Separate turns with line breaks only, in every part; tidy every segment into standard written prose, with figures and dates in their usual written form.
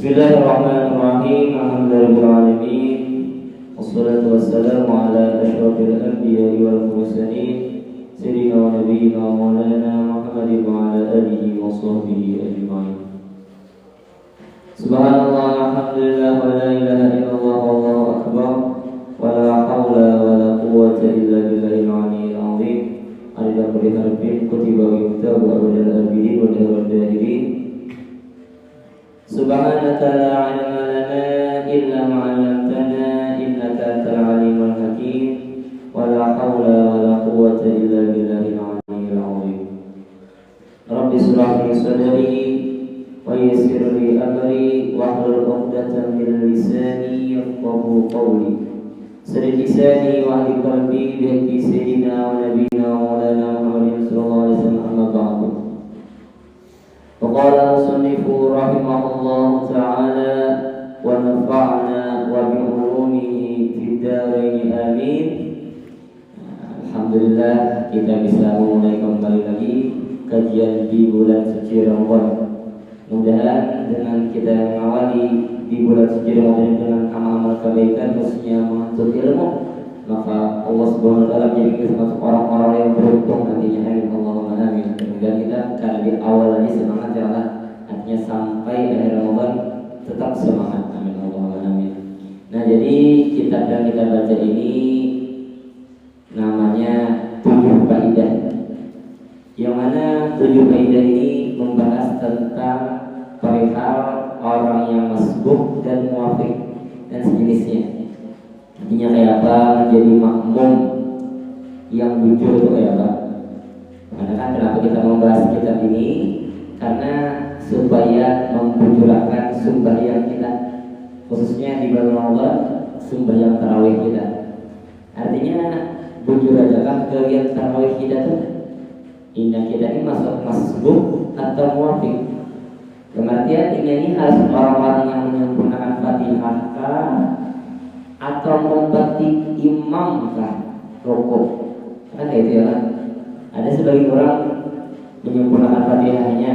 Bismillahirrahmanirrahim. Alhamdulillahirrahmanirrahim. Wassalatu wassalamu ala asyrafil anbiya'i wal mursalin Sayyidina wa nabiyyina wa maulana Muhammadin wa ala alihi wa sahbihi ajma'in. Subhanallah, alhamdulillah, wa la ilaha illallah, wallahu akbar, wa la hawla wa la quwwata illa billahil aliyyil azim. Adada kulli harfin kutiba wa yuktabu abadal abidin wa dahral dahirin. Subhanaka la ilma lana illa ma 'allamtana innaka antal alimul hakim wa la haula wa la quwwata illa billahil aliyyil azim. Rabbi shrah li sadri wa yassir li amri wahlul 'uqdatam min lisani yafqahu qawli. Saddid lisani wa hdi qalbi bi haqqi sayyidina wa nabiyyina wa maulana Muhammadin sallallahu alaihi wasallam, amma ba'du. وقال المصنف رحمه الله تعالى ونفعنا وبعلومه في الدارين آمين. Alhamdulillah, kita bisa memulai kembali lagi kajian di bulan suci Ramadan. Mudah-mudahan dengan kita mengawali di bulan suci Ramadan dengan amal-amal kebaikan, khususnya menuntut ilmu, maka Allah Subhanahu wa taala menjadikan kita termasuk orang-orang yang beruntung nantinya. Amin Allahumma amin. Dan kita karena di awalnya semangat ya Allah, artinya sampai akhir Ramadan tetap semangat. Amin Allahumma amin. Nah, jadi kitab yang kita baca ini namanya 7 Faidah. Yang mana 7 Faidah ini membahas tentang perihal orang yang masbuk dan muwafiq dan sejenisnya. Artinya kayak apa menjadi makmum yang jujur itu kayak apa. Karena kan kenapa kita membahas kitab ini? Karena supaya membujurkan sembahyang kita, khususnya di bulan Ramadan, sembahyang tarawih kita. Artinya bujur adalah kegiatan tarawih kita tuh indah kita ini masuk masbuk atau muwafiq. Kemudian ini harus orang-orang yang menyempurnakan Fatihah atau membatik imam rukuk. Kan kayak itu ya kan? Ada sebagian orang menyempurnakan Fatihahnya,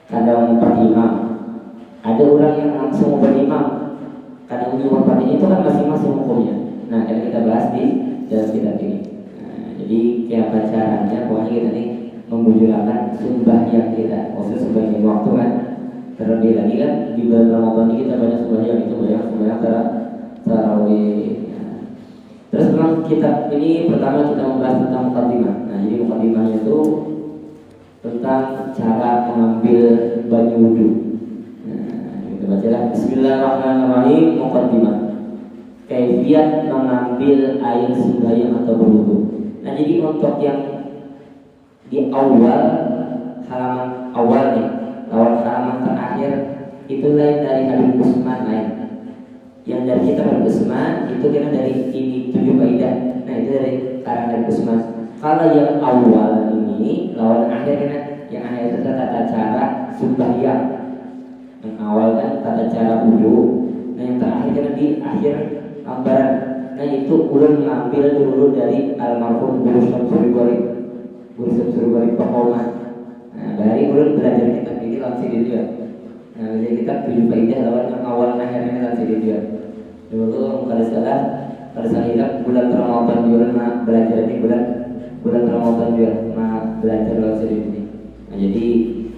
kadang membatik imam. Ada orang yang langsung membatik imam, kadang menyempurnakan Fatihah. Itu kan masing-masing hukumnya. Nah, akan kita bahas di dalam kitab ini. Nah, jadi kayak apa caranya? Pokoknya kita nih membujurkan sembahyang kita, maksudnya sembahyang waktu kan. Terlebih lagi kan di bulan Ramadan ini kita banyak sembahyang, itu banyak sembahyang tarawih. Terus memang kitab ini pertama kita membahas tentang muqaddimah. Nah, jadi muqaddimahnya itu tentang cara mengambil banyu wudu. Nah, kita bacalah Bismillahirrahmanirrahim. Muqaddimah, kaifiyat mengambil air sembahyang atau berwudu. Nah, jadi untuk yang di awal halaman awal nih, awal halaman terakhir itu lain dari Habib Usman lain. Yang dari kita Habib Usman itu kira dari ini 7 Faidah. Nah, itu dari karangan Habib Usman. Kalau yang awal ini lawan akhir kan, yang akhir itu tata cara sembahyang. Yang awal kan tata cara wudu. Nah, yang terakhir kan di akhir gambaran. Nah, itu ulun mengambil dulu dari almarhum Guru Syamsul Gharib Pakauman. Nah, dari ulun belajar kitab ini langsung di dia. Nah, belajar kitab 7 faidah lawan yang awal akhirnya langsung di dia. Dulu kalau salah hilang bulan Ramadan juga belajar ini bulan Ramadan juga belajar langsung di sini. Nah, jadi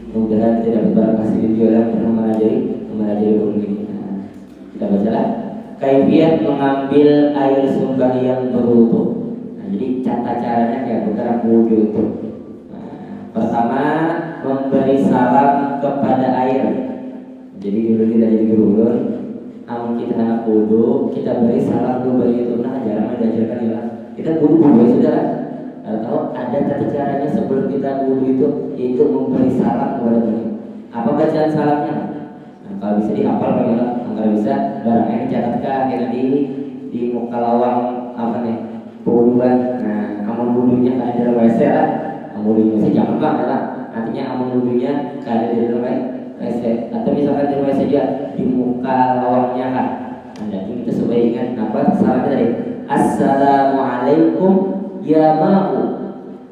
mudah-mudahan tidak berbarang kasih di dia yang mempelajari ulun ini. Nah, kita bacalah. Kaifiat mengambil air sumber yang berwudu. Nah, jadi caranya kayak bergerak wudu itu. Nah, pertama memberi salam kepada air. Jadi dulu kita jadi guru ulun, amun kita anak wudu, kita beri salam dulu bagi itu. Nah, jarang diajarkan ya. Kita wudu ya saudara. Atau ada tata caranya sebelum kita wudu itu, yaitu memberi salam kepada beliau. Apa bacaan salamnya? Nah, kalau bisa dihafal bagaimana? Kalau bisa barangnya dicatatkan kayak di muka lawang apa nih wuduan. Nah, amun wudunya ada di dalam WC lah, amun wudunya sih jangan banget lah. Artinya amun wudunya ada di dalam WC atau misalkan di WC juga di muka lawangnya kan. Nah, jadi kita supaya ingat apa salam tadi. Assalamualaikum ya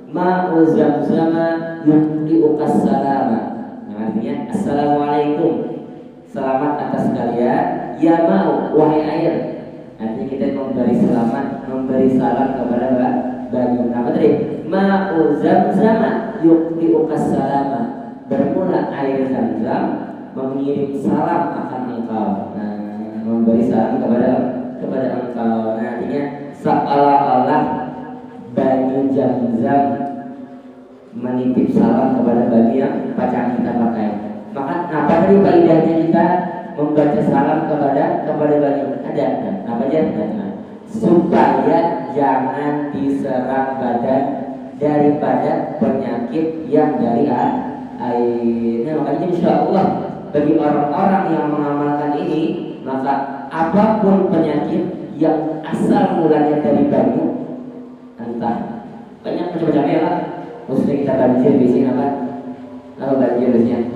ma'u zamzama yuqdi'ukas salama. Nah, artinya assalamualaikum, selamat atas kalian ya mau wahai air. Artinya kita memberi selamat, memberi salam kepada bagi apa tadi? Ma'u zamzama yuqdi'ukas salama. Bermula air Zamzam mengirim salam akan engkau. Nah, memberi salam kepada engkau. Nah, artinya seolah-olah bagi Zamzam menitip salam kepada bagi yang bacaan kita pakai. Maka apa tadi faedahnya kita membaca salam kepada bagi ada apa aja? Nah, supaya jangan diserang badan daripada penyakit yang dari air. Nah, makanya insya Allah bagi orang-orang yang mengamalkan ini, maka apapun penyakit yang asal mulanya dari banyu, entah banyak macam-macamnya lah. Maksudnya kita banjir di sini apa? Apa banjir biasanya?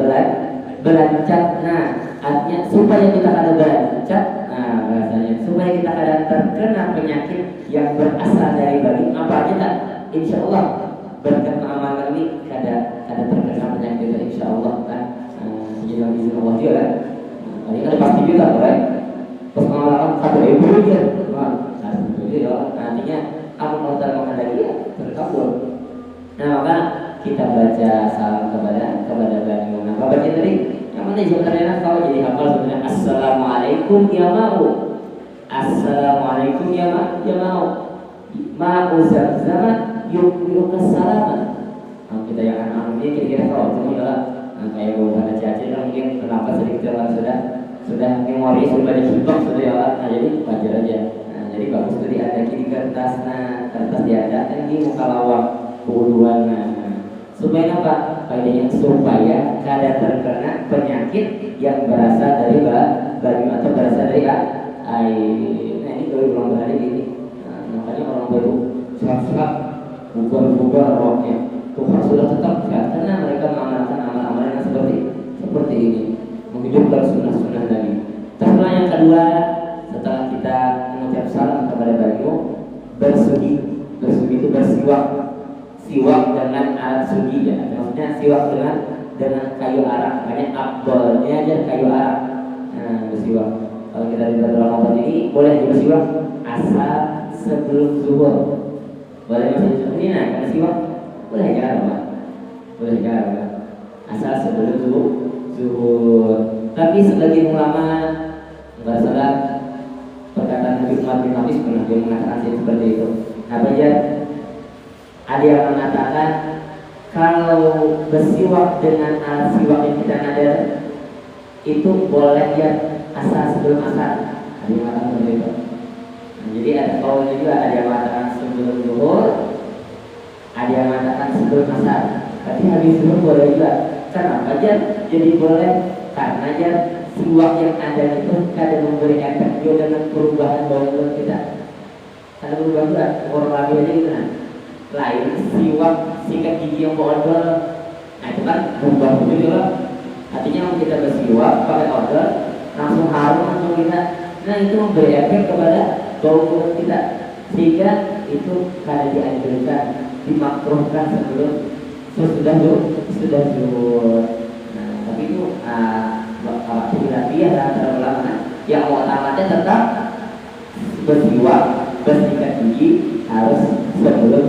Belancat. Nah, artinya supaya kita kada belancat. Nah, bahasanya supaya kita kada terkena penyakit yang berasal dari banyu apa aja tak? Insya Allah berkat mengamalkan ini kada terkena penyakit itu insya Allah kan. Jadi izin Allah dia kan. Ini kan pasti juga kan. Terus mengamalkan kada ibu dia. Nah, itu ya. Artinya amal kita menghadiri ya terkabul. Nah, maka kita baca salam kepada banyu. Nah, apa baca tadi? Yang mana sebenarnya kalau jadi hafal sebenarnya assalamualaikum ya mau. Assalamualaikum ya mau. Ma'u zamzam yuqdi'ukas salama. Nah, kita yang anak ini kira-kira kalau cuma adalah kayak beberapa caci mungkin kenapa sedikit orang sudah memori sudah dihitung sudah ya. Nah, jadi wajar aja. Nah, jadi bagus tadi ada di kertas. Nah, kertas diadakan di muka lawang wuduan. Supaya apa? Faedahnya supaya kada terkena penyakit yang berasal dari banyu atau berasal dari air. Nah, ini kalau ulang hari ini. Nah, makanya orang baru sehat-sehat, bubar rohnya. Tuhan sudah tetap sehat karena mereka mengamalkan amal-amal yang seperti ini, menghidupkan sunnah-sunnah Nabi. Terus yang kedua, setelah kita mengucap salam kepada banyu, bersuci itu bersiwak dengan alat suci ya. Maksudnya siwak dengan kayu arak. Makanya abdolnya aja kayu arak. Nah, bersiwak. Kalau kita di bulan Ramadan ini boleh bersiwak asal sebelum zuhur. Boleh masih ini nah bersiwak boleh ya, boleh ya. Asal sebelum zuhur. Tapi sebagian ulama nggak salah perkataan Habib Umar bin Hafiz pernah dia mengatakan seperti itu. Apa aja? Ada yang mengatakan kalau bersiwak dengan alat siwak yang kita nadar itu boleh ya asal sebelum asar. Ada yang mengatakan seperti itu. Nah, jadi ada kaulnya juga, ada yang mengatakan sebelum zuhur, ada yang mengatakan sebelum asar. Tapi habis zuhur boleh juga. Kenapa aja? Jadi boleh karena aja siwak yang ada itu kadang memberi efek juga dengan perubahan bau mulut kita. Karena berubah juga orang lagi aja gitu kan. Lain siwak sikat gigi yang odol, nah itu kan berubah begitu loh. Artinya kita bersiwak pakai odol langsung harum langsung kita. Nah itu memberi efek kepada bau mulut kita, sehingga itu kada dianjurkan, dimakruhkan sebelum sudah zuhur. Nah, tapi itu aktivitas dia antara ulama yang utamanya tetap bersiwak, bersikat gigi harus sebelum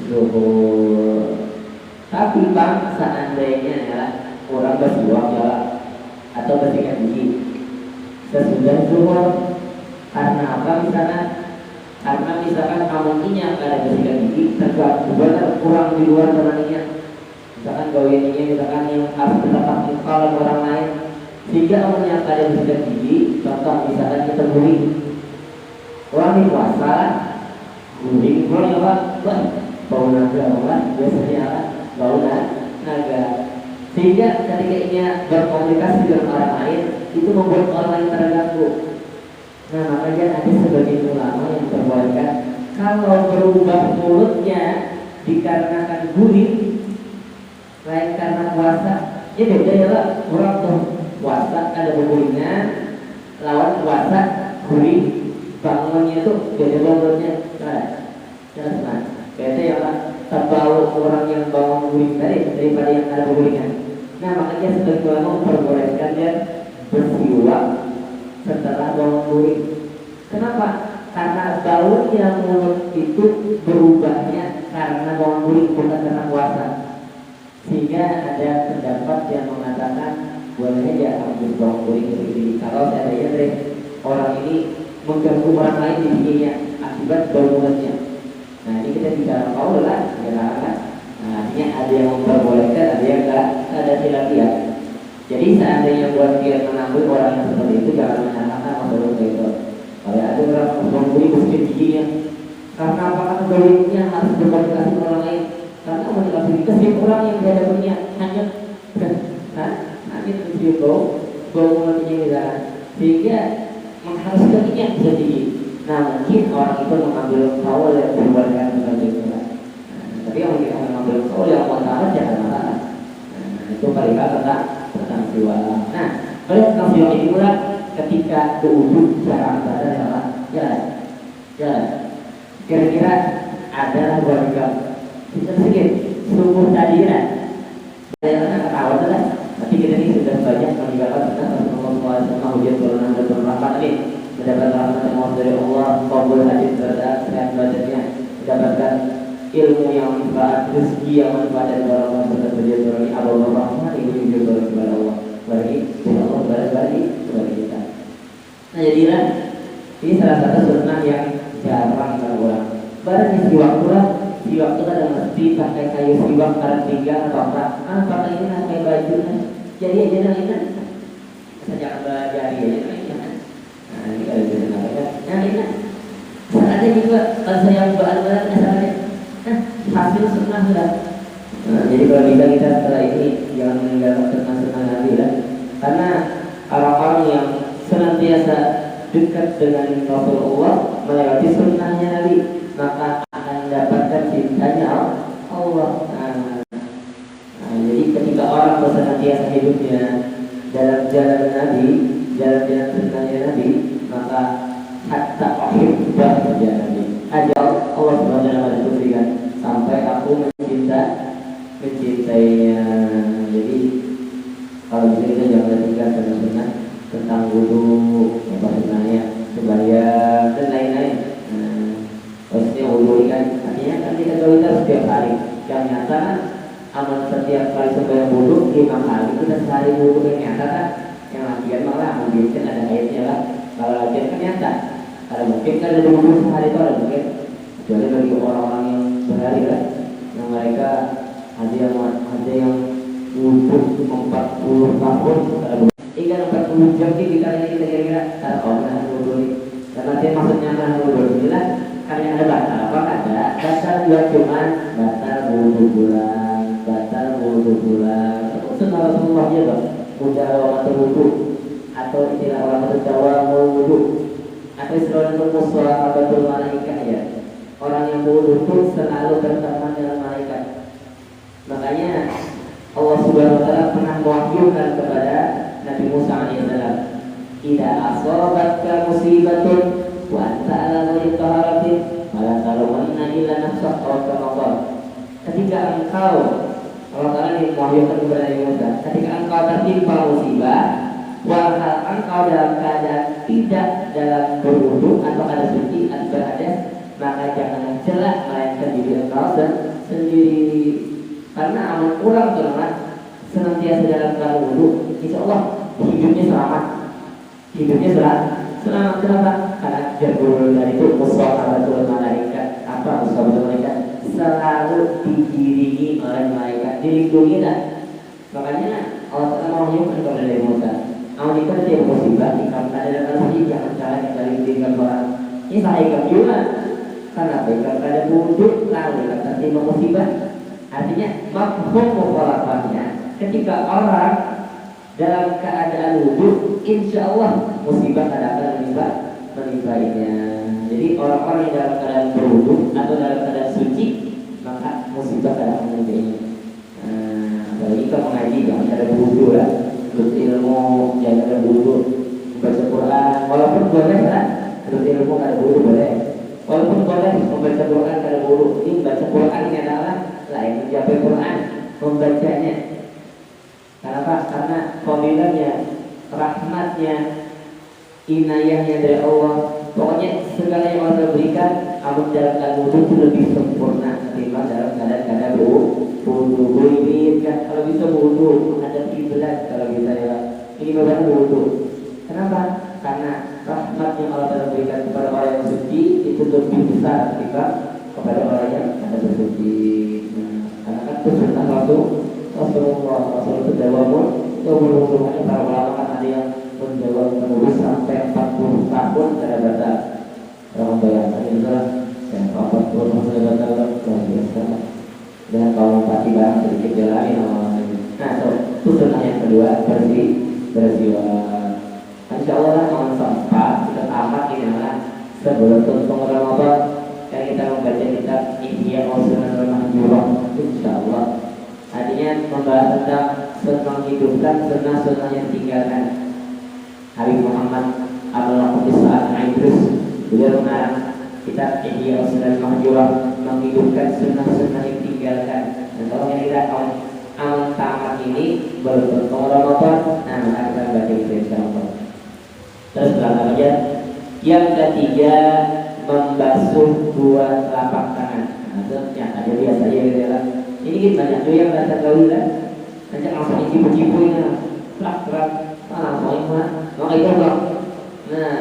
zuhur. Tapi bang, seandainya ya orang bersiwak ya atau bersikat gigi sesudah zuhur, karena apa misalnya? Karena misalkan kamunya ada bersikat gigi tergabung kurang di luar temannya, misalkan gawennya misalkan yang harus bertatap muka dengan orang lain, sehingga kamunya ada bersikat gigi, contoh misalkan kita guling orang di puasa guling apa? Bau naga orang biasanya bau naga, sehingga ketika ini berkomunikasi dengan orang lain itu membuat orang lain terganggu. Nah, makanya ada sebagian ulama yang berbolehkan kalau berubah mulutnya dikarenakan guling lain karena puasa, ya beda ya lah. Orang tuh puasa ada gulingan, lawan puasa guling bangunnya itu beda mulutnya, jelas kan? Beda ya lah. Terbau orang yang bangun guling tadi daripada yang ada gulingan. Nah, makanya sebagian ulama memperbolehkan dia bersiwak setelah bangun guling. Kenapa? Karena baunya mulut itu berubahnya karena bangun guling, bukan karena puasa. Sehingga ada pendapat yang mengatakan bolehnya dia habis bangun guling begini. Kalau seandainya orang ini mengganggu orang lain di giginya akibat bau mulutnya. Nah, ini kita bicara kaul lah, kan? Nah, artinya ada yang memperbolehkan, ada yang enggak, ada khilafiyah. Jadi seandainya buat dia mengambil orang yang seperti itu, jangan menyalahkan masalah itu. Kalau ada orang mengganggu bersihin giginya, karena apakah gulingnya harus berkomunikasi dengan orang lain? Karena komunikasi itu setiap orang yang berada punya hanya mencium bau mulutnya misalkan, sehingga mengharuskan ini yang bisa tinggi. Nah, mungkin orang itu mengambil kaul yang berbolehkan seperti itu. Tapi yang mengambil kaul yang utama jangan masalah. Itu paling tentang siwak. Nah, kalau tentang siwak ini pula ketika berwudu cara ibadah ya. Kira-kira adalah warga kita sedikit sungguh tadiran. Saya ketawa lah. Tapi kita ini sudah banyak meninggalkan tentang Rasulullah SAW hujan turunan dan berrahmat ini, mendapat rahmat yang dari Allah, kabul hadis terhadap sehat badannya, mendapatkan ilmu yang manfaat, rezeki yang manfaat dan orang-orang serta berjaya ini Allah rahmat ibu kepada Allah bagi Allah bagi kita. Nah, jadilah ini salah satu sunnah yang jarang orang. Barang siwak pula, siwak itu ada mesti pakai kayu siwak karena tinggal atau apa? Pakai ini pakai baju jadi aja ini sejak belajar ini. Nah, ini kalau bisa nggak nah ini ada juga kalau saya buat misalnya hasil sunnah sudah. Nah, jadi kalau bisa kita setelah ini jangan meninggalkan sunnah Nabi lah, karena orang-orang yang senantiasa dekat dengan Rasulullah melewati sunnahnya Nabi maka akan mendapatkan cintanya Allah. Jadi ketika orang senantiasa hidupnya dalam jalan Nabi, jalan sunnahnya Nabi, maka hatta akhir jalan Nabi. Ajal Allah Subhanahu wa taala berikan sampai aku mencintainya. Jadi kalau bisa kita jangan tinggalkan sunnah tentang wudu, apa sunnahnya, sembahyang dan lain-lain. Maksudnya wudu kan artinya kan kita setiap hari. Yang nyata kan amal setiap kali sembahyang wudu 5 kali kita sehari wudu yang nyata kan. Yang latihan malah mungkin ada ayatnya lah. Kalau latihan kan nyata. Kalau mungkin kan ada wudu sehari itu ada mungkin. Kecuali bagi orang-orang yang berhari lah, yang mereka ada yang wudu 40 tahun, hingga 40 jam kita kira-kira nahan wudu ini. Dan nanti maksudnya nahan wudu inilah karena ada batal apa ada batal juga cuman batal wudu bulan. Sunnah Rasulullah ya bang, mudah wudu atau istilah orang itu Jawa wudu atau istilah musuh atau malaikat ya. Orang yang wudu itu selalu berteman dengan malaikat. Makanya Allah Subhanahu wa taala pernah mewahyukan kepada Nabi Musa alaihissalam, "Idza asabatka musibatun wa anta ala ghairi taharatin fala talumanna illa nafsaka wa kama." Ketika engkau Allah Ta'ala mewahyukan kepada Nabi Musa, ketika engkau tertimpa musibah, walhal engkau dalam keadaan tidak dalam berwudu atau ada suci atau berhadas, maka jangan celah melainkan diri engkau sendiri. Karena amal kurang teman senantiasa dalam keadaan wudu, insya Allah hidupnya selamat. Hidupnya selamat. Kenapa? Karena jabul dari itu musyawarahul malaikat. Apa musyawarahul malaikat? Selalu diiringi oleh malaikat, dilindungi lah. Makanya Allah Ta'ala mewahyukan kepada Nabi Musa, jika dia musibah, jika ada dalam hati jangan salah yang kali diberikan orang. Ini sahabat juga. Karena jika ada wudhu lalu kata tertimpa musibah, artinya mafhum mukhalafahnya ketika orang dalam keadaan wudhu, insya Allah musibah tidak akan menimpainya. Jadi orang-orang yang dalam keadaan berwudhu atau dalam keadaan suci, maka musibah tidak akan menimpainya. Apalagi kita mengaji jangan ada wudhu lah, terus ilmu jangan ada wudhu, membaca Quran walaupun boleh lah, terus ilmu ada wudhu boleh, walaupun boleh membaca Quran ada wudhu. Ini membaca Quran ini adalah lain menjawab Quran membacanya. Kenapa? Karena fadilahnya, rahmatnya, inayahnya dari Allah. Pokoknya segala yang Allah berikan, amal dalam keadaan wudhu itu lebih sempurna ketimbang dalam keadaan wudhu. Ini kan kalau bisa wudhu menghadap kiblat, kalau bisa ya ini benar wudhu. Kenapa? Karena rahmat yang Allah berikan kepada orang yang suci itu lebih besar ketimbang kepada orang yang ada bersuci. Karena kan itu sunnah Rasulullah itu dawamun, itu menurunkannya para ulama kan ada yang menjawab menulis sampai 40 tahun tidak baca. Orang bayangkan itu lah, yang 40 tahun tidak baca luar biasa. Dan kalau pasti barang sedikit jalani. Nah, itu sunnah yang kedua, berjiwa. Insya Allah lah tahun keempat kita tamat ini adalah sebelum tuntung Ramadan yang kita membaca kitab Ihya Ulumuddin Mahjurah. Insya Allah artinya membahas tentang menghidupkan sunnah-sunnah yang ditinggalkan. Habib Muhammad Abdullah Qudisa'an Idrus beliau mengarang kitab Ihya Ulumuddin Mahjurah, menghidupkan sunnah-sunnah yang ditinggalkan. Dan kalau yang kita amal tamat ini beruntung Ramadan, nah maka kita baca itu insya Allah. Terus berapa aja? Yang ketiga, membasuh dua telapak tangan. Nah itu yang ada biasa aja gitu ya. Ini kan banyak tuh yang datang gaul lah, nanti langsung cipu-cipunya, kerak-kerak, langsung mah, mau itu bang. Nah,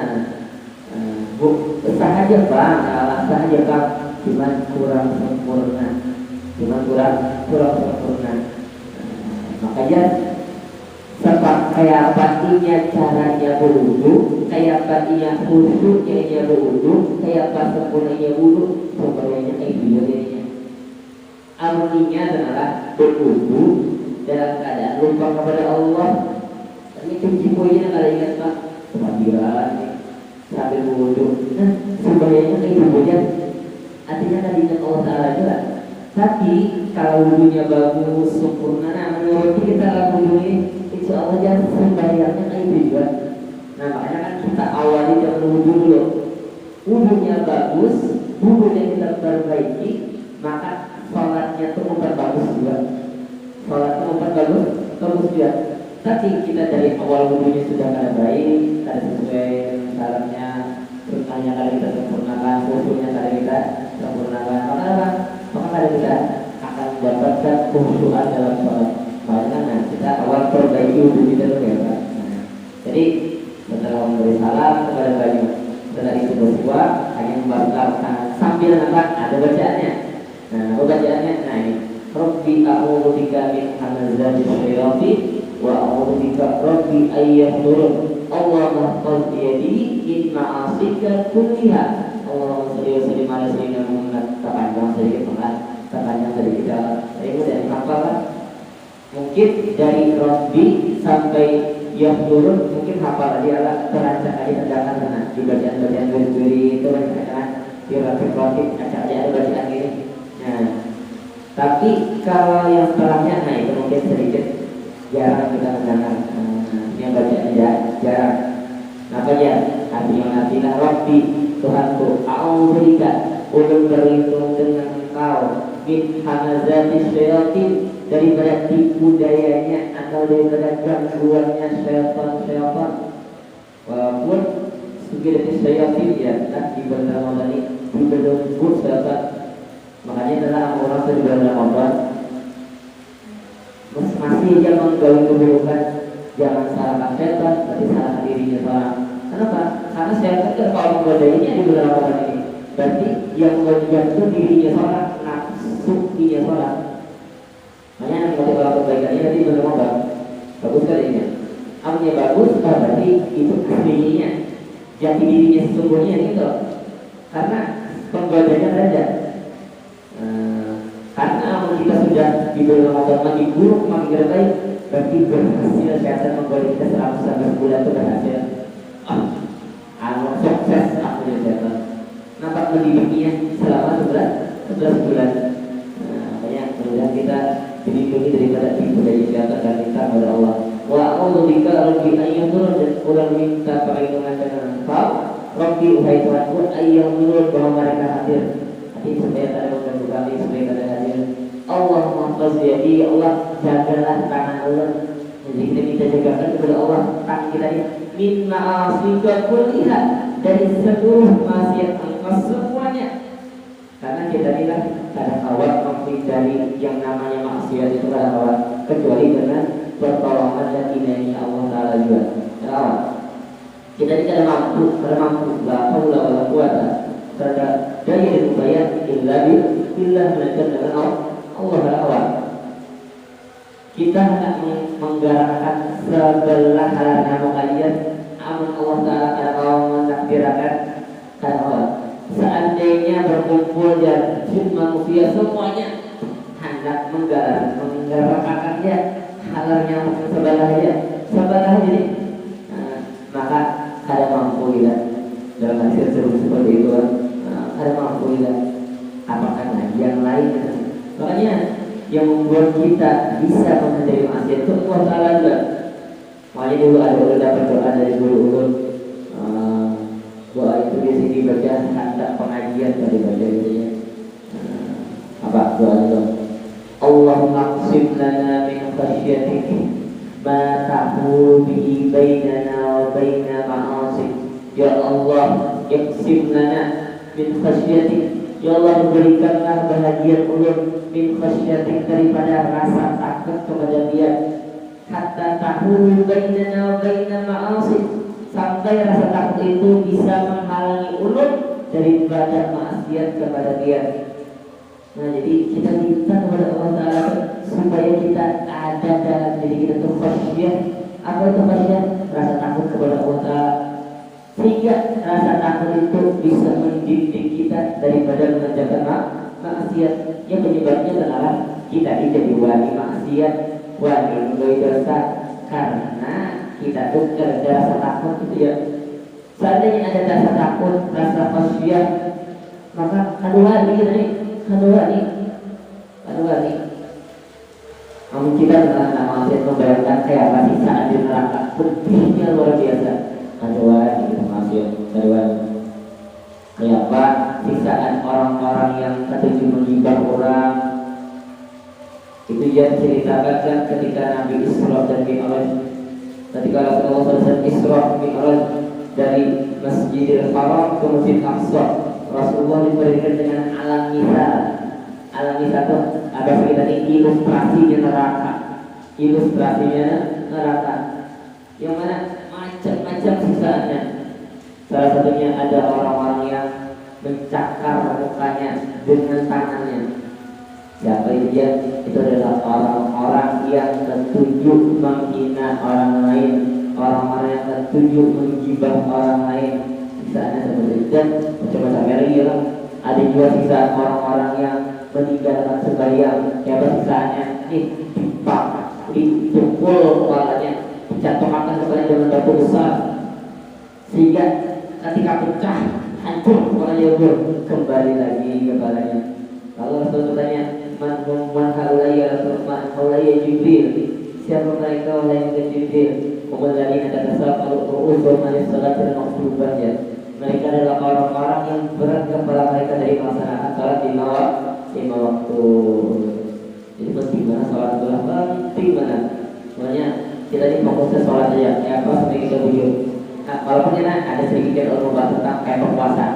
bu, sah aja bang, sah aja bang, cuman kurang sempurna, kurang sempurna. Makanya sebab kayak patinya caranya berwudu, kayak patinya khusyuknya dia berwudu, kayak pas sempurnanya wudu, sempurnanya idealnya. Artinya adalah berwudu dalam keadaan lupa kepada Allah. Ini cuci poinnya kalau ingat pak, kematiran sambil berwudu. Nah, sembahyangnya kayak wudunya, artinya tadi ingat Allah Taala juga. Tapi kalau wudunya bagus, sempurna, nah menurut kita dalam wudu ini, insya Allah jangan sembahyangnya kayak itu juga. Nah makanya kan kita awali dengan wudu dulu. Wudunya bagus, wudunya kita perbaiki, maka sholatnya itu bagus juga. Sholatnya bagus juga. Tapi kita dari awal wudunya sudah kada baik, kada sesuai syaratnya, sunnahnya kada kita sempurnakan, khusyuknya kada kita sempurnakan, maka kita akan mendapatkan khusyukan dalam sholat. Makanya kita awal perbaiki wudhu kita dulu ya Pak. Jadi setelah memberi salam kepada baju, setelah itu berdoa, hanya membaca sambil apa? Ada bacaannya. Nah, bacaannya, nah ini. Rabbi a'udzubika min hamazati syayatin wa a'udzubika Rabbi ayyahdurun. Allahumma khudh yadi in ma'asika kulliha. Allahumma shalli wa sallim ala sayyidina Muhammad. Terpanjang sedikit Pak. Terpanjang sedikit. Saya udah hafal kan? Mungkin dari Rabbi sampai Yahdurun mungkin hafal dia lah, terancang aja terdapat sana di bacaan-bacaan beri itu kan di rapi-rapi acak ada bacaan ini. Nah, tapi kalau yang setelahnya, nah itu mungkin sedikit jarang kita mendengar. Yang bacaannya jarang. Apa ya? Artinya Rabbi Tuhanku, a'udzubika, ulun berlindung dengan Engkau min hamazati syayatin daripada tipu dayanya atau daripada gangguannya syaitan. Walaupun segitu syaitan ya, di bulan Ramadan ini dibelenggu syaitan. Makanya dalam orang di bulan Ramadan masih aja menggauli keburukan, jangan salahkan syaitan, berarti salahkan dirinya seorang. Kenapa? Karena syaitan kan kalau menggodainya di bulan Ramadan ini, berarti yang menggoda itu dirinya seorang, nafsu dirinya seorang. Makanya yang menggodai orang kebaikannya nanti bulan Ramadan bagus kan ini? Amalnya bagus, berarti itu aslinya, jati dirinya sesungguhnya gitu. Karena penggodanya ada. Karena amal kita sudah di bulan Ramadan makin buruk, makin baik, berarti berhasil syaitan menggoda kita selama 11 bulan itu berhasil. Amal sukses amalnya syaitan. Nampak mendidiknya selama 11 bulan. Makanya mudah kita dilindungi daripada tipu daya syaitan dan minta kepada Allah. Wa a'udzubika rabbi ayyuhur, dan orang minta perlindungan dengan Engkau, Rabbi uhai Tuhanku ayyuhur, bahwa mereka hadir. Hati supaya tak ada mengganggu kami, supaya tak ada hadir. Allah mahfaz yadi, Allah jagalah tangan Allah. Jadi kita minta jagakan kepada Allah tangan kita ini. Min ma'asika kulliha, dari seluruh maksiat engkau semuanya. Karena kita tidak ada kawat menghindari yang namanya maksiat itu ada kawat, kecuali dengan pertolongan dan inayahnya Allah Ta'ala juga. Kawan, kita tidak mampu, la haula wala quwata, karena daya dan upaya illa melainkan dengan Allah Ta'ala. Kita hendak menggerakkan sebelah halaman kalian, amun Allah Ta'ala kada mau mentakdirkan kada. Seandainya berkumpul dan jin manusia semuanya hendak menggerakkannya halarnya sebelah ini, maka kada mampu kita dalam hasil seperti itu. Kada mampu kita, apakah lagi yang lain? Makanya yang membuat kita bisa menghindari maksiat itu Allah Ta'ala juga. Makanya dulu ada ulun dapat doa dari guru-ulun. Doa itu biasa dibaca hendak pengajian tadi baca itu ya. Apa doa itu? Allahumma qsim lana min khasyatik ma tahulu bihi bainana wa baina ma'asik. Ya Allah, iqsim lana min khasyatik. Ya Allah, berikanlah bahagian ulun min khasyatik, daripada rasa takut kepada Dia. Hatta tahulu bainana wa baina ma'asik, sampai rasa takut itu bisa menghalangi ulun daripada maksiat kepada Dia. Nah, jadi kita minta kepada Allah Ta'ala supaya kita ada dalam diri kita tuh khasyah. Apa itu khasyah? Rasa takut kepada Allah Ta'ala, sehingga rasa takut itu bisa mendidik kita daripada mengerjakan maksiat. Yang penyebabnya adalah kita jadi wali maksiat, wali dosa, karena kita tuh ada rasa takut gitu ya. Seandainya ada rasa takut, rasa khasyah, maka kedua nih. Namun kita dengan nama maksiat membayangkan kayak apa siksaan di neraka, pedihnya luar biasa. Kedua kita maksiat, kedua kayak apa siksaan orang-orang yang ketujuh menghibah orang. Itu yang diceritakan kan ketika Nabi Isra dan Mi'raj. Ketika Rasulullah SAW Isra Mi'raj dari Masjidil Haram ke Masjid Aqsa, Rasulullah diberikan dengan alam misal. Alam misal itu ada kita ini ilustrasinya neraka. Yang mana macam-macam siksaannya. Salah satunya ada orang-orang yang mencakar mukanya dengan tangannya. Siapa itu dia? Itu adalah orang-orang yang tertuju menghina orang lain, orang-orang yang tertuju menggibah orang lain. Siksaannya seperti itu. Dan macam-macam lagi ya. Ada juga siksaan orang-orang yang meninggalkan sembahyang. Siapa siksaannya? Nih, dipukul kepalanya, dicatokkan kepalanya dengan batu besar, sehingga ketika pecah hancur kepalanya, kembali lagi kepalanya. Lalu Rasul bertanya, Man haulai ya Rasul, man haulai ya Jibril, siapa mereka wahai Jibril? Kemudian ada dasar usul manis salat dan maksudubah ya. Mereka adalah orang-orang yang berat kepala mereka dari melaksanakan salat 5 waktu. Jadi penting banget sholat itu, penting banget. Makanya kita ini fokusnya sholat aja, ya apa sampai kita bujur. Nah, walaupun kita ada sedikit ilmu tentang kayak puasa,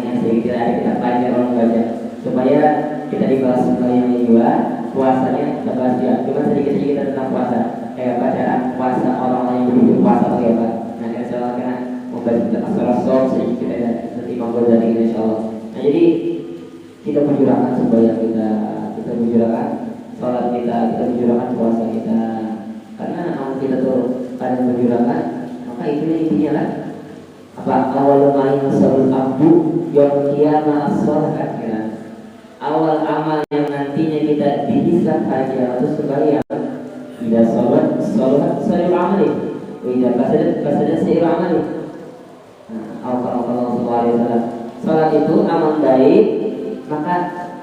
yang sedikit ada kita pelajari orang baca, supaya kita di kelas yang juga puasanya kita bahas dia. Cuma sedikit kita tentang puasa, kayak apa cara puasa orang yang berhubung puasa atau apa. Nah, insya Allah karena membaca tentang sholat sedikit kita ada nanti mampu dari kita insya Allah. Nah, jadi kita bujurkan supaya kita bujurkan sholat kita bujurkan puasa kita. Karena kalau kita tuh kadang bujurkan, maka itu intinya lah. Apa awal main sabul abdu yang kiamah as-sholat kan? Awal amal yang nantinya kita dihisab aja atau sembahyang. Tidak sholat sayur amali, tidak kasadat sayur amali. Allah sholat itu amal baik, maka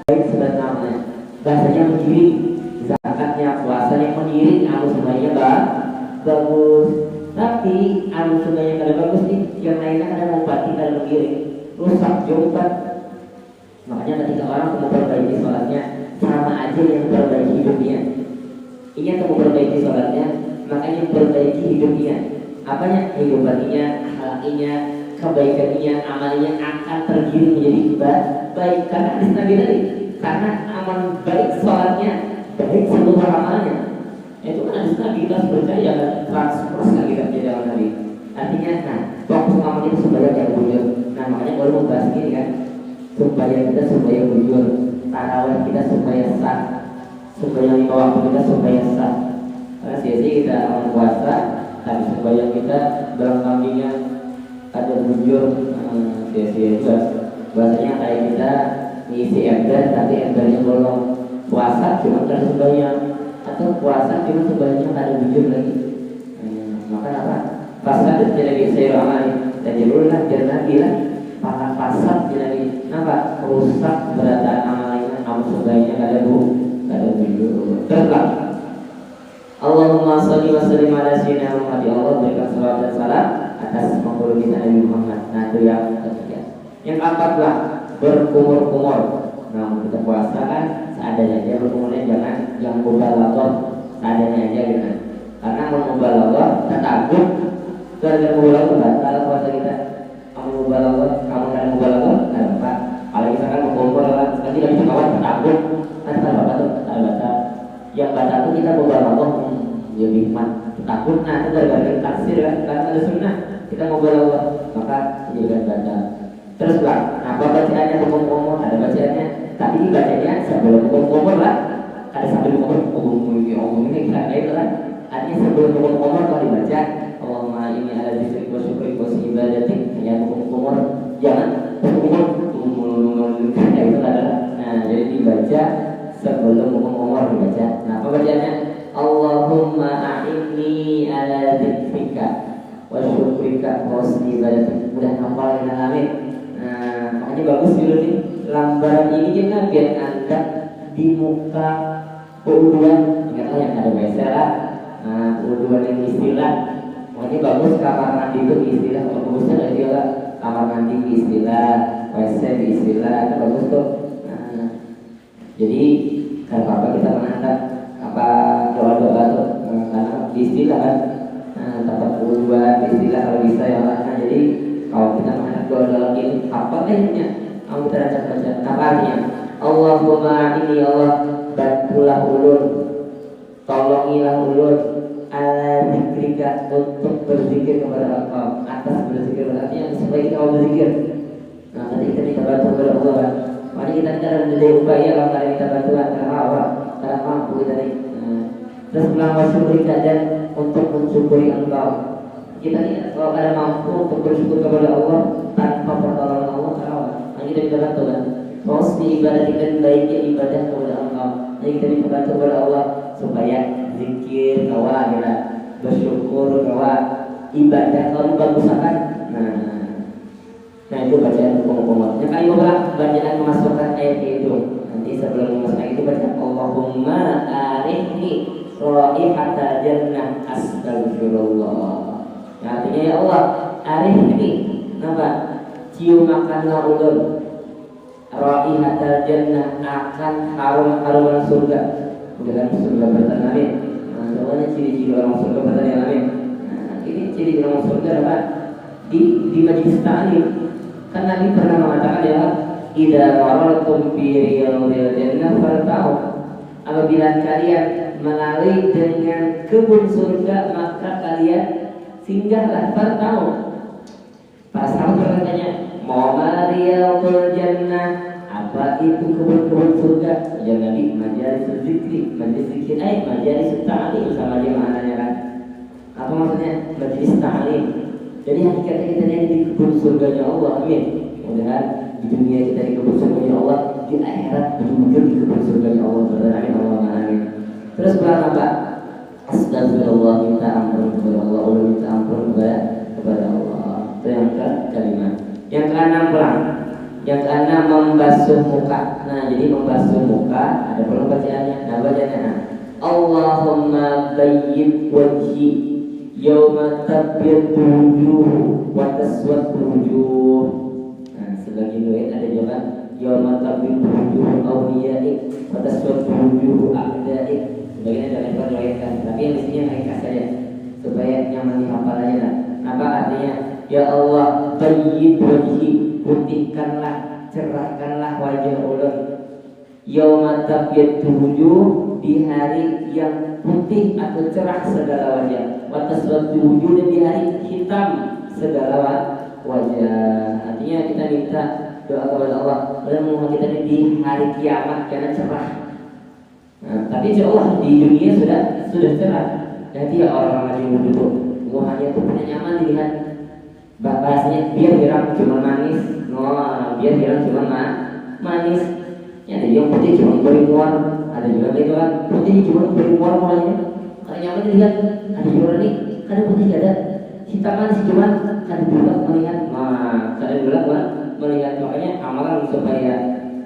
baik sebenarnya bahasanya mengiring, zakatnya puasanya mengiring amal semuanya bagus. Tapi amal semuanya kada bagus nih, yang lainnya kada mengobati kada mengiring, rusak jumpat. Makanya ketika orang memperbaiki sholatnya, sama aja yang memperbaiki hidupnya. Ini yang memperbaiki sholatnya, makanya memperbaiki hidupnya. Apanya? Hidupnya, akhlaknya, kebaikannya, amalnya akan tergiring menjadi baik. Karena hadis Nabi tadi, karena amal baik sholatnya baik seluruh amalnya. Itu kan hadis Nabi, kita harus percaya kan 100% kita menjadi amal Nabi. Artinya, nah, waktu amal itu sebanyak yang bujur. Nah, makanya kalau membahas ini kan, supaya bujur, tarawih kita supaya sah, supaya lima waktu kita supaya sah. Karena sia-sia kita amal puasa, tapi supaya kita dalam kambingnya ada bujur, sia-sia juga. Bahasanya kayak kita ngisi ember tapi embernya bolong. Puasa cuma tersembahyang, atau puasa cuma sembahyangnya ada bujur lagi. Maka apa? Pasal tidak bisa ramai dan jadilah jangan bilang maka pasal jadi apa? Rusak beratkan amalnya, amal sembahyangnya ada bujur. Terus Allahumma sholli wa sallim ala sayyidina Muhammad. Allah berikan salawat dan salam atas penghulu kita Nabi Muhammad. Nah, itu yang ketiga. Yang keempatlah berkumur-kumur. Nah, kita puasa kan seadanya aja, berkumurnya jangan mubalaghah, seadanya aja gitu. Karena kalau mubalaghah kita takut gara-gara mubalaghah batal puasa kita. Kamu mubalaghah ada apa? Kalau misalkan berkumur nanti tidak bisa kawan takut. Kan bapak tuh batal. Yang batal itu kita mubalaghah ya hikmat. Takut nah itu gara-gara taksir kan, karena ada sunnah kita mubalaghah maka jadi batal. Terus lah, apa bacaannya umum ada bacaannya, tapi dibacanya sebelum umum lah, ada sambil umum ini kita itu lah. Artinya sebelum umum kalau dibaca, Allahumma ini ada zikri wa syukri wa ibadatik, ya umum jangan umum itu adalah. Nah jadi dibaca sebelum umum dibaca. Nah apa bacaannya? Allahumma a'inni ala zikrika wa syukrika wa ibadatik. Mudah hafal ya amin. Nah, makanya bagus dulu nih lambaran ini kita biar anda di muka keuduan, ingatlah yang ada WC lah. Nah, keuduan yang istilah, makanya bagus kamar mandi itu istilah. Kalau bagusnya ada juga kamar mandi istilah, WC istilah, itu bagus tuh. Nah, jadi kalau apa kita menantang apa doa-doa tuh, karena istilah kan, tempat keuduan istilah kalau bisa ya Allah. Nah, jadi kalau kita menghadap doa ini apa akhirnya? Kalau kita baca apa artinya? Allahumma ini Allah bantulah ulun, tolongilah ulun ala zikrika untuk berzikir kepada Allah, atas berzikir artinya supaya kita mau berzikir. Nah tadi kita bantu kepada Allah, makanya kita tidak ada upaya kalau kita bantuan karena mampu kita nih. Terus bilang wasyukrika dan untuk mensyukuri Engkau. Kita ini kalau ada mampu untuk bersyukur kepada Allah tanpa pertolongan Allah, karena kita bisa bantu kan. Terus di ibadah kita baiknya ibadah kepada Allah. Jadi kita bisa bantu kepada Allah supaya zikir kawan kita bersyukur kawan ibadah kalau bagus kan. Nah itu bacaan hukum-hukum. Yang kali bacaan memasukkan ayat itu. Nanti sebelum memasukkan itu baca Allahumma arihni raihata jannah astagfirullah. Nah, artinya ya Allah, arif ini apa? Cium makanlah ulun raihatal jannah akan harum-haruman surga. mudah-mudahan surga bertahan, amin. Nah, soalnya ciri-ciri orang surga bertahan, amin. Nah, ini ciri orang surga apa? Di majlis ta'lim. Kan Nabi pernah mengatakan ya, idza marartum bi riyadil jannah fartau. Apabila kalian melalui dengan kebun surga, maka kalian singgahlah, fartau. Para sahabat bertanya, mau riyadil jannah, apa itu kebun-kebun surga? Ya Nabi, majalis zikri, majalis zikir, majalis ta'lim, sama aja maknanya kan. Apa maksudnya majalis ta'lim? Jadi hakikatnya kita di kebun surganya Allah, amin. Mudah-mudahan di dunia kita di kebun surganya Allah, di akhirat betul-betul di kebun surganya Allah, amin, Allahumma amin. Terus berapa apa? Astagfirullah, minta ampun kepada Allah, minta ampun kepada Allah. Itu yang kelima. Yang keenam pulang. Yang keenam membasuh muka. Nah, jadi membasuh muka ada perlu bacaannya. Nah, bacaannya Allahumma bayyid wajhi yauma tabyaddu wujuh wa taswaddu wujuh. Nah, sebagian doa ada jawaban yauma tabyaddu wujuh awliyaik wa taswaddu wujuh a'daik. Sebagian ada lempar doakan, tapi yang di sini ringkas saja supaya nyaman dihafal aja lah. Apa artinya? Ya Allah, bayyid wajhi, putihkanlah, cerahkanlah wajah ulun. Yauma tabyaddu wujuh, di hari yang putih atau cerah segala wajah. Wa taswaddu wujuh, dan di hari hitam segala wajah. Artinya kita minta doa kepada Allah, mudah-mudahan kita di hari kiamat karena cerah. Nah, tapi insya Allah di dunia sudah cerah. Jadi ya orang-orang yang dulu wajahnya itu punya nyaman dilihat. Bahasanya biar bilang cuma manis, biar bilang cuma manis. Ya, ada yang putih cuma berimuan, ada juga gitu kan putih cuma berimuan mulanya. Kalau nyaman dilihat, ada juga nih, ada putih ada hitam manis cuma ada juga melihat. Nah, ada juga melihat, makanya amalan supaya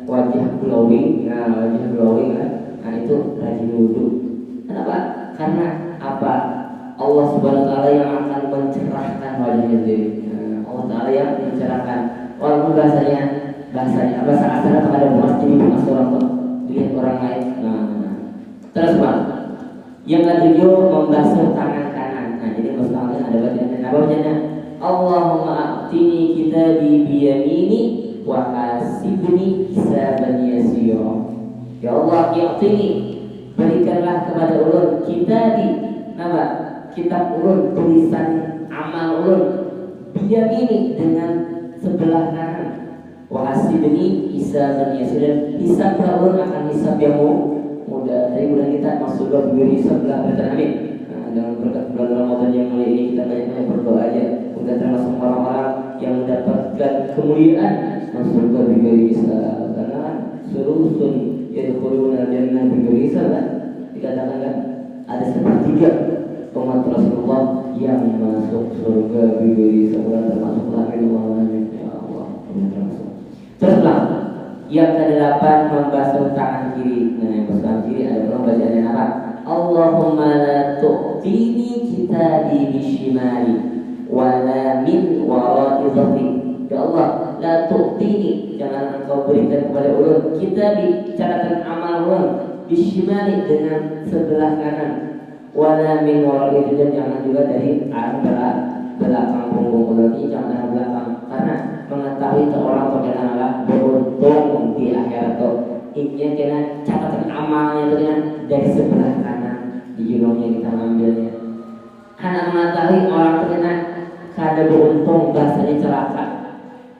wajah glowing, wajah glowing kan. Nah, itu rajin wudhu. Kenapa? Karena apa? Allah Subhanahu wa taala yang akan mencerahkan wajahnya sendiri. Allah Ta'ala yang mencerahkan. Walaupun bahasa asal kepada bukan jadi bukan orang tuh dilihat orang lain. Nah, terus Pak, yang ketujuh membasuh tangan kanan. Nah, jadi membasuh tangan ada bacaan. Apa bacanya? Allahumma a'tini kitabi biyamini wa hasibni hisaban yasira. Ya Allah, i'tini, berikanlah kepada ulun kitabi, nama kitab ulun, tulisan amal ulun, biyamini, dengan sebelah kanan. Wa hasibni hisaban yasira, hisab ulun akan hisab yang mudah. Jadi mudah kita masuk ke hisab lah, amin. Dengan berkat bulan Ramadan yang mulia ini kita banyak-banyak berdoa aja, kita termasuk orang-orang yang mendapatkan kemuliaan masuk ke hisab. Karena surusun yadkhuluna jannah bighairi hisab, dikatakan kan ada sepertiga umat Rasulullah yang masuk surga bighairi hisab, termasuklah amin ya Allah. Teruslah yang ke-8 membasuh tangan kiri. Nah, yang basuh tangan kiri ada bacaannya apa? Allahumma la tu'tini kitabi bishimali wa la min wara'i dhahri. Ya Allah, la tu'tini, jangan engkau berikan kepada ulun kitabi, catatan amal ulun, bishimali, dengan sebelah kanan, wa la min wara'i dhahri, dan jangan juga dari arah belakang punggung ulun. Ini jangan arah belakang, karena mengetahui seorang adalah beruntung di akhirat. Intinya kena catatan amalnya itu kan dari sebelah kanan, di jurungnya kita mengambilnya. Karena mengetahui orang terkena kada beruntung, bahasanya celaka,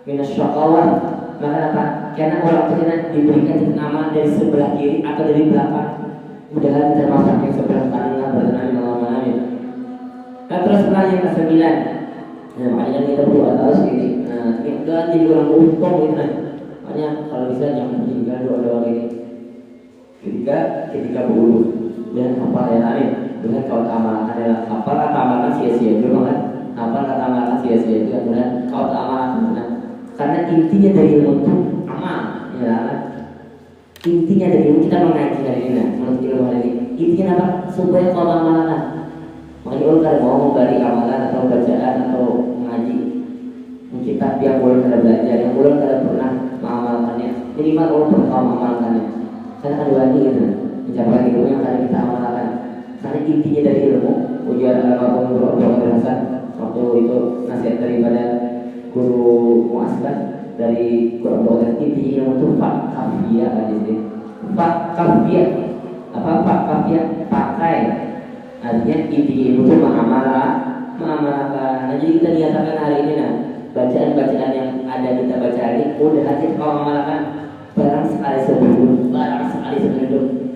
minus syakawah. Maka apa? Karena orang terkena diberikan catatan amal dari sebelah kiri atau dari belakang. Mudah-mudahan termasuk yang sebelah kanan lah, bertenaga Allahumma amin. Nah, terus yang ke-9. Nah, makanya kita berdoa terus ini. Nah, ini udah jadi orang beruntung gitu kan. Makanya kalau bisa jangan meninggal doa-doa ini. Ketika berwudu dan hafal ya, amin. Dengan kau amal adalah hafal atau amalan sia-sia juga kan? Hafal atau amalan sia-sia juga, dan kau amalan benar. Karena intinya dari ilmu itu amal, ya kan? Intinya dari ilmu kita mengaji dari ini, menurut ilmu hari ini. Intinya apa? Supaya kau amalan. Makanya orang kalau mau memberi amalan atau bacaan atau mengaji, kitab yang boleh kada belajar, yang boleh kada pernah mengamalkannya, minimal orang pernah mengamalkannya. Karena kan wani gitu. mencapai ilmu yang akan kita amalkan. Karena intinya dari ilmu, ujian agama pun berasal waktu itu nasihat daripada guru muaskan dari guru doa inti ilmu itu pak kafiyah kan di sini. Pak kafiyah apa pak kafiyah pakai, artinya inti ilmu itu mengamalkan. Nah, jadi kita nyatakan hari ini bacaan-bacaan yang ada kita baca ini mudah hati kalau mengamalkan barang sekali sebelum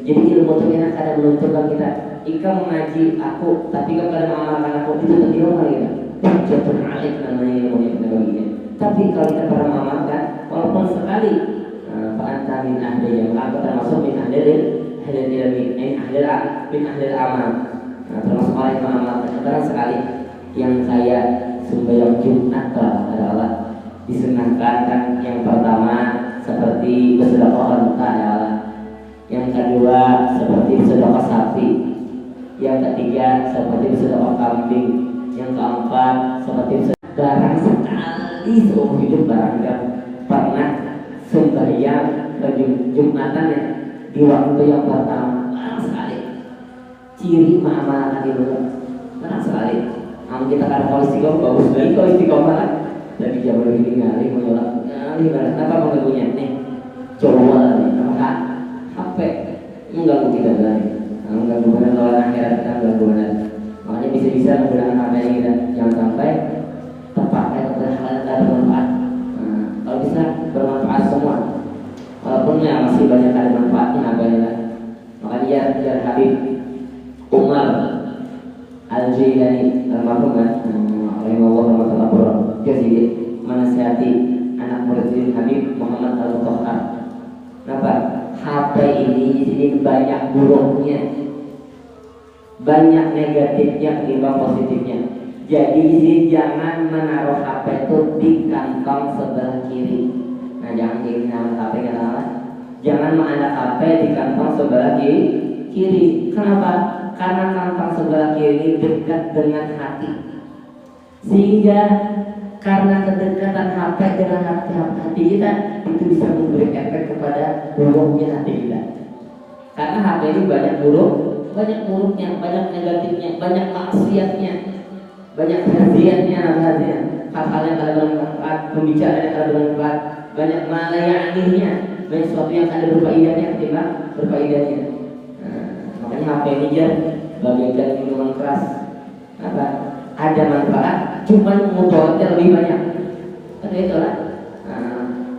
jadi ilmu itu enak ada menuntunkan kita jika mengaji aku tapi kepada mengamalkan aku itu terdiam kali ya hujjatun alaik namanya ilmu yang kita baginya. Tapi kalau kita pernah mengamalkan walaupun sekali fa'anta min ahli yang aku termasuk min ahli ilmi min ahli amal. Termasuk orang yang mengamalkan barang sekali yang saya sembahyang Jumat adalah disunahkan kan yang pertama seperti bersedekah unta adalah, yang kedua seperti bersedekah sapi, yang ketiga seperti bersedekah kambing, yang keempat seperti barang sekali seumur hidup barang yang pernah sembahyang Jumatan ya, di waktu yang pertama barang sekali ciri mengamalkan itu barang sekali. Kita kan kalau istiqomah bagus sekali kalau istiqomah dari jam ini ngalih kenapa mengganggunya nih coba nih apa HP mengganggu kita lagi mengganggu benar lawan akhirat kita mengganggu benar. Makanya bisa menggunakan HP ini kita jangan sampai terpakai kepada hal yang tidak bermanfaat. Kalau bisa bermanfaat semua walaupun ya masih banyak ada manfaatnya apa ya. Makanya ya Habib Umar Al-Jilani almarhum rahimahullah warahmatullahi wabarakatuh dia sih menasihati anak murid Habib Muhammad Al-Mutahhar. Kenapa? HP ini di sini banyak buruknya, banyak negatifnya ketimbang positifnya. Jadi di sini jangan menaruh HP itu di kantong sebelah kiri. Nah jangan kiri nama HP kenapa? Jangan mengadap HP di kantong sebelah kiri. Kenapa? Karena kantong sebelah kiri dekat dengan hati, sehingga karena kedekatan HP dengan hati kita itu bisa memberi efek kepada buruknya hati kita. Karena HP ini banyak buruknya, banyak negatifnya, banyak maksiatnya, banyak hadiahnya, hal-hal yang tidak bermanfaat, pembicaraan yang tidak bermanfaat, banyak malayaninya, banyak sesuatu yang ada berfaedahnya ketimbang berfaedahnya. Makanya HP ini bagaikan minuman keras, apa? Ada manfaat, cuma mudaratnya lebih banyak. Kan itu lah.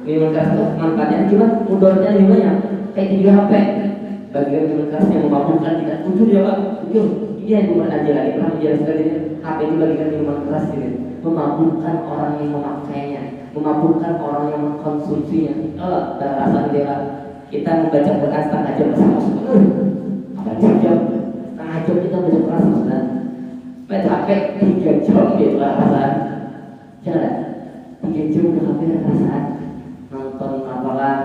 Minuman keras itu manfaatnya cuma mudaratnya lebih banyak. Kayak juga HP, bagaikan minuman keras yang memabukkan kita. Jujur, dia bukan aja lagi pernah menjelaskan ini. HP ini bagaikan minuman keras ini, memabukkan orang yang memakainya, memabukkan orang yang mengkonsumsinya. Oh, rasa dia kita membaca Quran setengah jam bersama setengah jam kita baca Quran Ustaz. Main HP 3 jam gitu perasaan. Jangan 3 jam ke HP perasaan. Nonton apalah,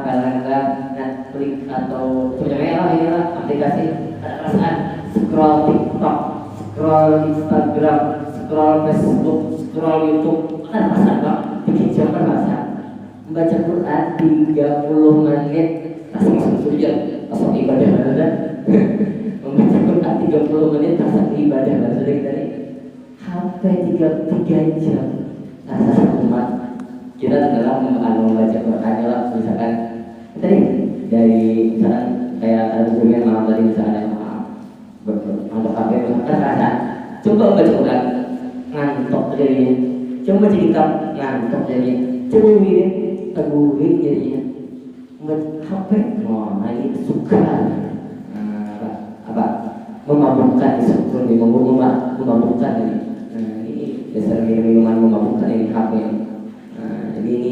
Netflix atau macam-macam aplikasi ada perasaan. Scroll TikTok, scroll Instagram, scroll Facebook, scroll YouTube. Ada perasaan kok. 3 jam perasaan. Membaca Quran 30 menit langsung sujud, langsung ibadah benar. Membaca Quran 30 menit rasa ibadah bahasa dari HP 3 jam rasa umat kita adalah membaca Quran adalah misalkan tadi dari misalkan kayak ada hubungan malam tadi misalkan untuk HP misalkan rasa coba baca Quran ngantuk jadinya, coba baca kitab ngantuk jadinya, coba wirid teguhin jadinya, membaca HP lagi suka memabukkan memabukkan ini. Ini dasar minuman memabukkan ini HP ini. Jadi ini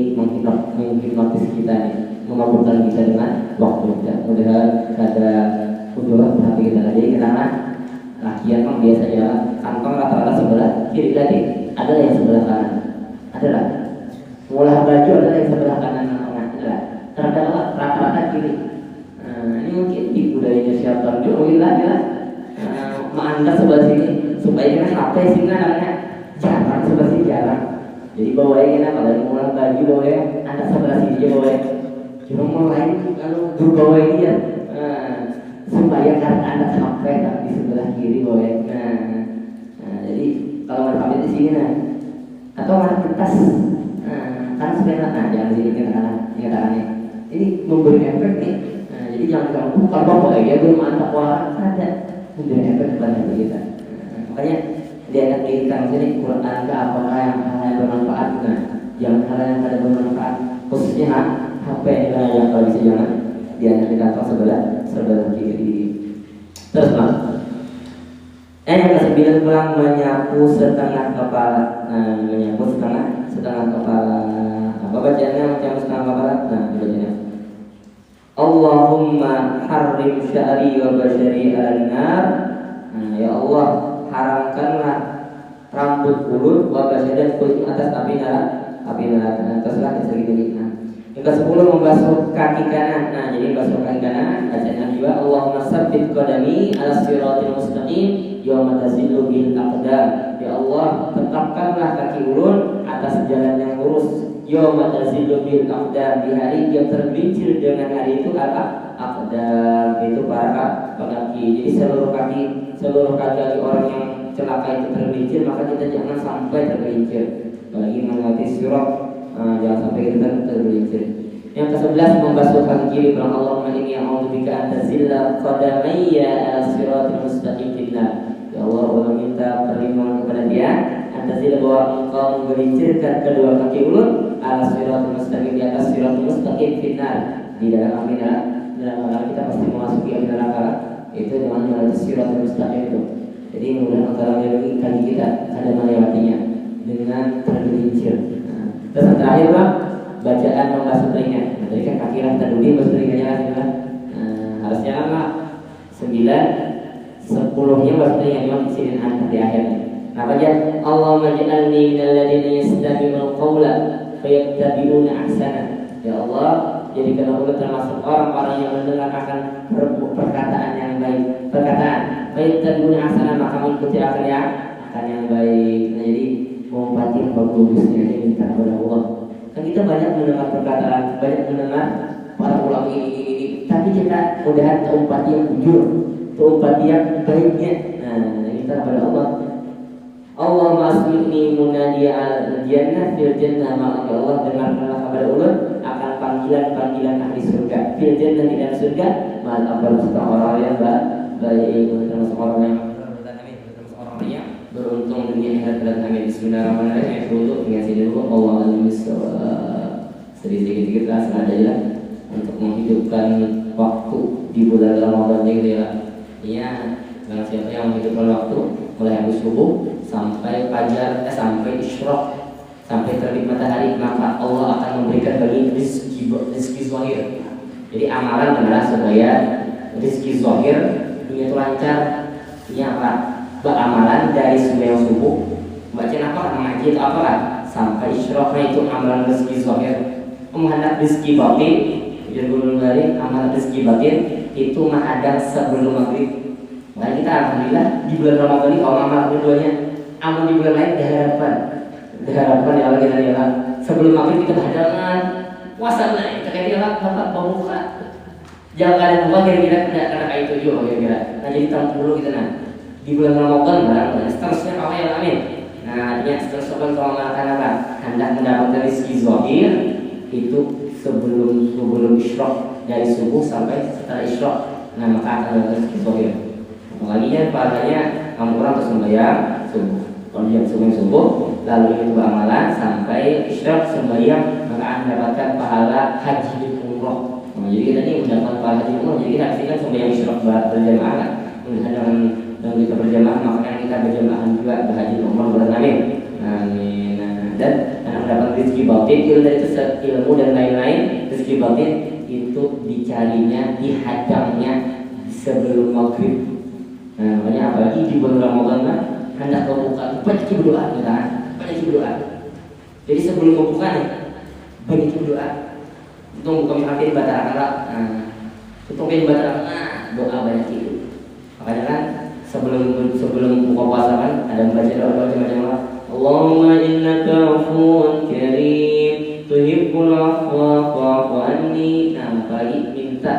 menghipnotis kita nih, memabukkan kita dengan waktu kita. Mudah ada hubungan hati kita. Jadi karena lakian memang biasa ya kantong rata-rata sebelah kiri tadi, ada yang sebelah kanan, adalah mulai baju ada yang sebelah kanan tengah, adalah terdapat rata-rata kiri. Ini mungkin di budayanya siapa juga mungkin lah ya. Anda sebelah sini supaya kita HP sini anaknya jarang sebelah sini jarang. Jadi bawain kita kalau mulai baju bawain Anda sebelah sini aja bawain. Cuma mau lain kalau bawain dia supaya karena Anda sampai tak di sebelah kiri boleh. Jadi kalau merpati di sini atau mana kertas, karena sebenarnya jangan di sini katakannya. Ini memberi efek nih. Jadi jangan kamu kalau bapak lagi belum mantap wah ada memberi efek kepada kita. Makanya dia akan dirikan sini Quran ke apakah yang hal yang bermanfaat. Jangan hal yang ada bermanfaat, khususnya HP yang kalau bisa jangan dia akan di kantong sebelah kiri. Terus yang ke-9 pulang menyapu setengah kepala. Menyapu setengah kepala. Apa bacaannya menyapu setengah kepala? Bacanya Allahumma harrim sya'ri wa bashari al-nar. Ya Allah, haramkanlah rambut kulit wa bashari dan kulit atas api neraka. Teruslah gitu. Yang ke-10 membasuh kaki kanan. Jadi membasuh kaki kanan bacaan juga Allahumma sabbit qadami ala siratil mustaqim yauma tazillu bil aqdam. Ya Allah, tetapkanlah kaki ulun atas jalan yang lurus yauma tazillu bil aqdam, di hari yang tergelincir dengan hari itu apa? Aqdam itu para kaki. Jadi seluruh kaki orang yang celaka itu tergelincir, maka kita jangan sampai tergelincir. Apalagi melewati sirat, jangan sampai kita tergelincir. Yang ke-11 membasuh kaki kiri. Bilang Allahumma inni a'udzubika an tazilla qadamayya ala siratil mustaqim fillah. Ya Allah, Allah minta perlindungan kepada dia an tazilla, bahwa engkau menggelincirkan kedua kaki ulun ala siratil mustaqim, di atas siratul mustaqim fillah, di dalam api neraka. Kita pasti memasuki api neraka. Itu dengan melewati siratul mustaqim itu. Jadi mudah-mudahan Allah melindungi kaki kita ada melewatinya dengan tergelincir. Terus yang terakhir bacaan membasuh telinga. Tadi kan kaki kita dulu basuh telinganya lah. Harusnya apa? 9, 10-nya basuh telinga, cuma di sini di akhirnya. Baca Allahumma ij'alni minal ladzina yastami'una al-qawla fayattabi'una ahsana. Ya Allah, jadikan aku termasuk orang-orang yang mendengarkan perkataan yang baik. Fayattabi'una ahsana, maka mengikuti akan yang baik. Jadi mengumpati bagusnya ini minta kepada Allah. Kan kita banyak mendengar perkataan, banyak mendengar para ulama ini, tapi kita mudahan umpati yang jujur, umpati yang baiknya. Kita kepada Allah. Allahumma asmi'ni munadiya al-jannah fil jannah. Maka Allah dengarkanlah kepada ulun akan panggilan-panggilan ahli surga fil jannah, di dalam surga. Maka berserta orang yang baik, termasuk orang yang beruntung dunia akhirat dan amin. Bismillahirrahmanirrahim. Untuk dengan sini dulu Allah sedikit lah sengaja ya untuk menghidupkan waktu di bulan Ramadan ini ya. Iya, barang siapa yang menghidupkan waktu mulai habis subuh sampai fajar, sampai isyraq, sampai terbit matahari, maka Allah akan memberikan bagi rezeki zahir. Jadi amalan adalah supaya rezeki zahir dunia itu lancar. Ini apa? Beramalan dari sembahyang subuh, baca apa? Mengaji atau apa? Sampai isyraqnya itu amalan rezeki zahir. Menghendak rezeki batin, judul dari amalan rezeki batin itu menghadap sebelum maghrib. Nah kita alhamdulillah di bulan Ramadan ini kalau amal keduanya, amal di bulan lain diharapkan ya Allah kita lihat sebelum maghrib kita berhadapan puasa kita kayak bapak buka, jangan ada buka kira-kira karena kayak itu juga kira-kira. Nah jadi tahun dulu kita di bulan Ramadan barang seterusnya kau yang amin. Nah artinya seterusnya kalau mengatakan apa? Hendak mendapatkan rezeki zahir itu sebelum isyraq, dari subuh sampai setelah isyraq. Nah maka akan ada rezeki zahir. Apalagi padanya kamu orang terus sembahyang subuh. Kalau jam subuh lalu itu beramalan sampai isyraq sembahyang, maka akan mendapatkan pahala haji dan umroh. Nah, jadi kita ini mendapatkan pahala haji umroh. Jadi kita pastikan sembahyang isyraq berjamaah kan. Dan kita berjamaah, makanya kita berjamaah juga berhaji umroh bulan amin. Amin. Dan mendapat rezeki batin, ilmu dan lain-lain, rezeki batin itu dicarinya, dihadangnya sebelum maghrib. Nah, makanya apalagi di bulan Ramadan hendak membuka, banyak berdoa kita, banyak berdoa. Jadi sebelum membuka banyak berdoa. Untuk buka misalnya di batara, untuk di batara, doa banyak itu. Makanya kan sebelum buka puasa kan ada membaca doa macam-macam. Allahumma innaka afuwun karim tuhibbul afwa fa'fu anni. Nah, apalagi minta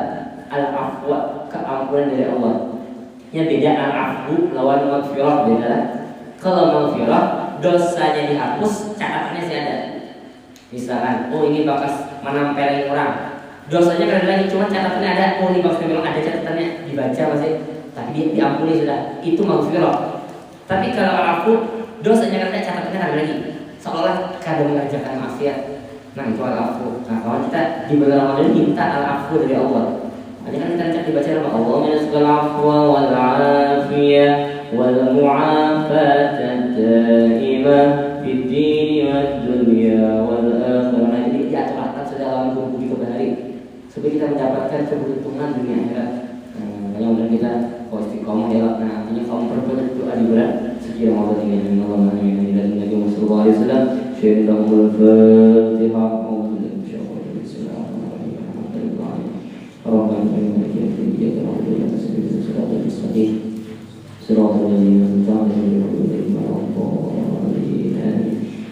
al-afwa, keampunan dari Allah. Yang beda al-afwu lawan maghfirah, beda lah. Kalau maghfirah dosanya dihapus, catatannya masih ada. Misalkan, oh ini bekas menempelin orang, dosanya kan ada lagi, cuma catatannya ada. Oh ini bekas memang ada catatannya, dibaca masih, tapi dia diampuni sudah. Itu maghfirah. Tapi kalau al-afwu, dosanya kan ada, catatannya ada lagi, seolah kadang mengerjakan maksiat. Nah itu al-afwu. Nah kalau kita di bulan Ramadan minta al-afwu dari Allah. Nanti kan kita dibaca sama Allah, minasqal afwa wal afiyah wal mu'afatan daimah fid dini wad dunya wal akhirah. Nah ini diaturkan sudah dalam buku kebari supaya kita mendapatkan keberuntungan dunia akhirat. Mudah-mudahan kita istiqomah ya. Nah artinya kaum perempuan doa di bulan suci Ramadan ini. Allahumma amin. Dan Nabi Muhammad sallallahu alaihi wasallam syaikhul Fatihah.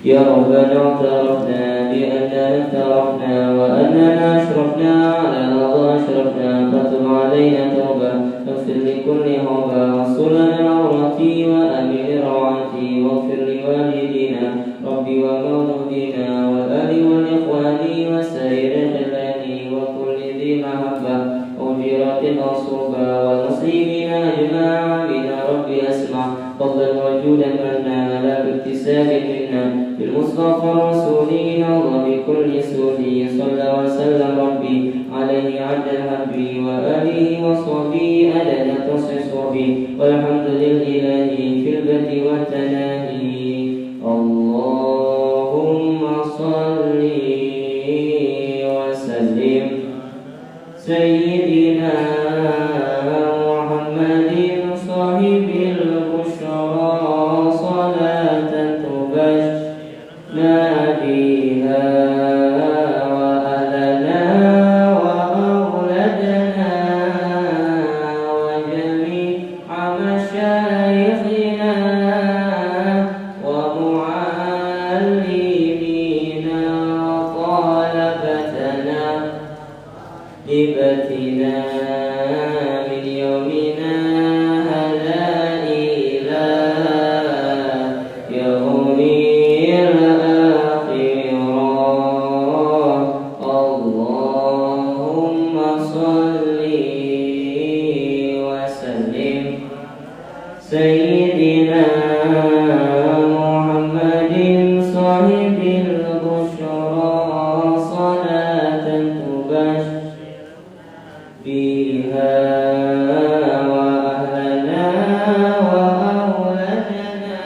يا ربنا اعترفنا بأننا افترقنا وأننا أشرفنا على الله أشرفنا فتب علينا توبة واغفر لكل هوبة واستر لنا عوراتي وأمن روعتي واغفر لوالدينا ربي ومولودينا والآل والإخوان وسائر الخلان وكل ذي محبة وجيرة مصوبة والمسلمين أجمعين ربي أسمع فضلا وجودا منا لا باكتساب منا بالمصطفى الرسولين الله بكل سوري صلى وسلم ربي عليه عد الحبي وآله وصحبه أدد تصصبي والحمد لله في البدء والتناهي اللهم صل وسلم سيدنا محمد صاحب البشرى صلاة تبشرنا بها وأهلنا وأولادنا وجميع مشايخنا ومعلمينا وطلبتنا هبتنا من يومنا هذا إلى يوم الآخرة اللهم صل وسلم سيدنا محمد صاحب البشرى صلاة تبشر بها وأهلنا وأولادنا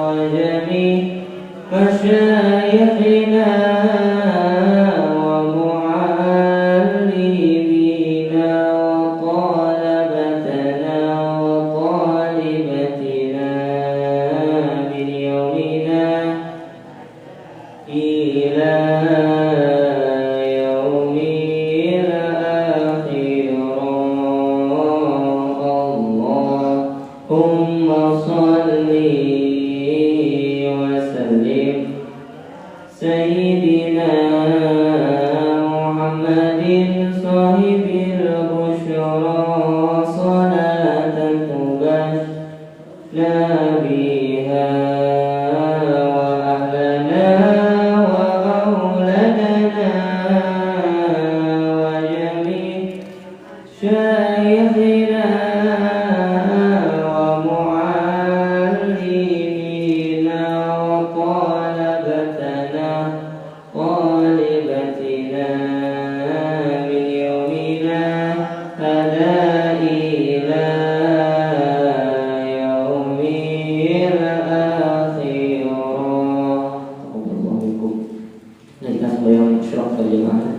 وجميع مشايخنا ومعلمينا وطلبتنا وطالبتنا من يومنا إلى يوم اللهم صل وسلم سيدنا محمد صاحب البشرى صلاة تبشرنا بها وأهلنا وأولادنا وجميع شيخنا ومعلمينا وطلبتنا طالبتنا من يومنا هذا إلى يوم الآخرة. Nah kita sembahyang syurah berjamaah.